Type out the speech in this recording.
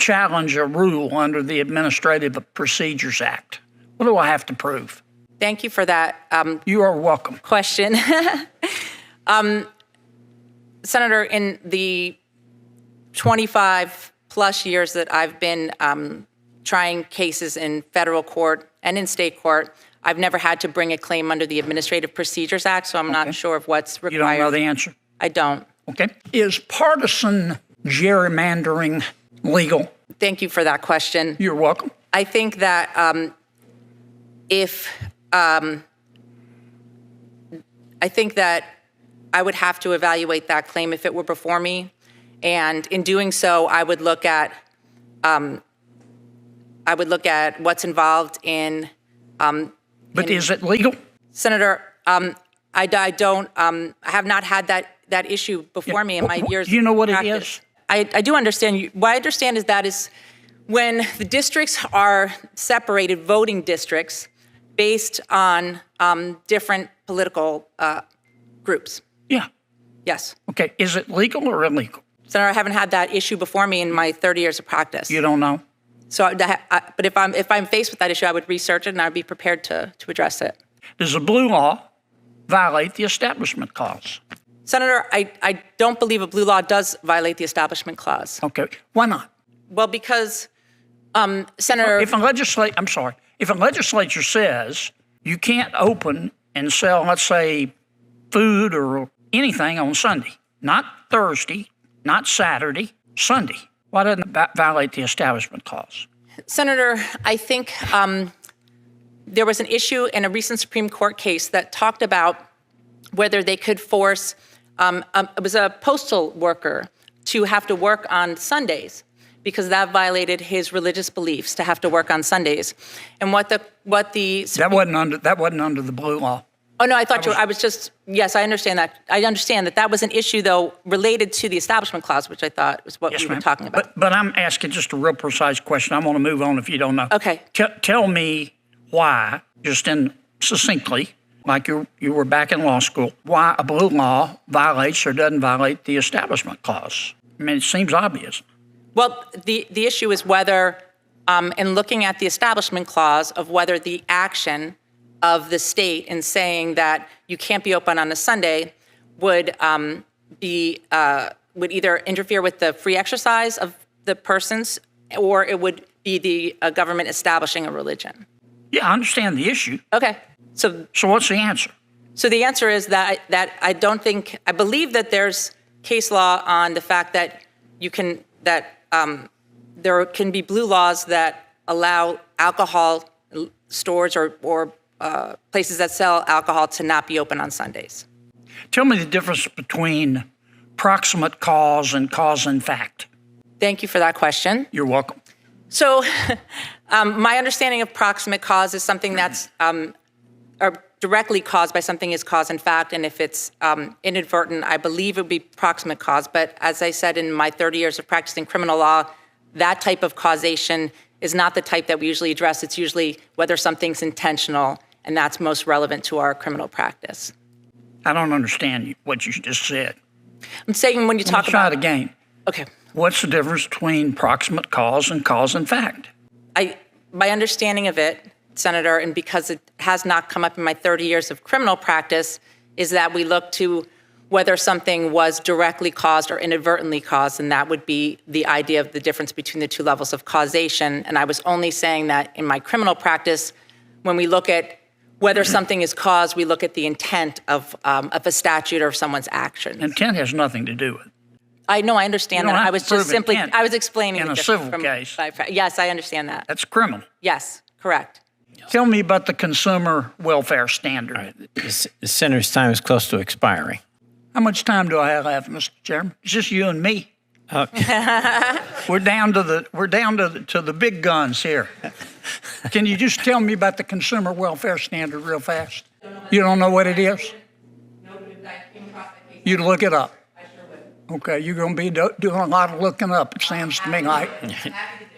challenge a rule under the Administrative Procedures Act? What do I have to prove? Thank you for that You are welcome. question. Senator, in the 25 plus years that I've been trying cases in federal court and in state court, I've never had to bring a claim under the Administrative Procedures Act, so I'm not sure of what's required. You don't know the answer? I don't. Okay. Is partisan gerrymandering legal? Thank you for that question. You're welcome. I think that I think that I would have to evaluate that claim if it were before me, and in doing so, I would look at what's involved in. But is it legal? Senator, I have not had that issue before me in my years. Do you know what of it practice. is? I do understand. What I understand is when the districts are separated, voting districts, based on different political groups. Yeah. Yes. Okay. Is it legal or illegal? Senator, I haven't had that issue before me in my 30 years of practice. You don't know? So, but if I'm faced with that issue, I would research it and I'd be prepared to address it. Does the blue law violate the Establishment Clause? Senator, I don't believe a blue law does violate the Establishment Clause. Okay. Why not? Well, because, Senator... If a legislature says you can't open and sell, let's say, food or anything on Sunday, not Thursday, not Saturday, Sunday, why doesn't that violate the Establishment Clause? Senator, I think there was an issue in a recent Supreme Court case that talked about whether they could force, it was a postal worker, to have to work on Sundays because that violated his religious beliefs to have to work on Sundays. And what the that wasn't under the blue law. Oh no, yes, I understand that. I understand that was an issue though related to the Establishment Clause, which I thought was what we were talking about. But I'm asking just a real precise question. I'm going to move on if you don't know. Okay. Tell me why, just succinctly, like you were back in law school, why a blue law violates or doesn't violate the Establishment Clause. I mean, it seems obvious. Well, the issue is whether, in looking at the Establishment Clause, of whether the action of the state in saying that you can't be open on a Sunday would either interfere with the free exercise of the persons, or it would be the government establishing a religion. Yeah, I understand the issue. Okay. So what's the answer? So the answer is that I believe that there's case law on the fact that there can be blue laws that allow alcohol stores or places that sell alcohol to not be open on Sundays. Tell me the difference between proximate cause and cause in fact. Thank you for that question. You're welcome. So my understanding of proximate cause is something that's or directly caused by something is cause in fact, and if it's inadvertent, I believe it would be proximate cause. But as I said, in my 30 years of practicing criminal law, that type of causation is not the type that we usually address. It's usually whether something's intentional, and that's most relevant to our criminal practice. I don't understand what you just said. I'm saying when you talk about... Let's try it again. Okay. What's the difference between proximate cause and cause in fact? My understanding of it, Senator, and because it has not come up in my 30 years of criminal practice, is that we look to whether something was directly caused or inadvertently caused, and that would be the idea of the difference between the two levels of causation. And I was only saying that in my criminal practice, when we look at whether something is caused, we look at the intent of a statute or someone's actions. Intent has nothing to do with it. I know, I understand that. I was just simply, I was explaining in a civil case. Yes, I understand that. That's criminal. Yes, correct. Tell me about the consumer welfare standard. Right. The senator's time is close to expiring. How much time do I have left, Mr. Chairman? It's just you and me. We're down to the big guns here. Can you just tell me about the consumer welfare standard real fast? You don't know what it is? No, but if I came across that case, you'd look it up. I sure would. Okay, you're going to be doing a lot of looking up, it sounds to me like.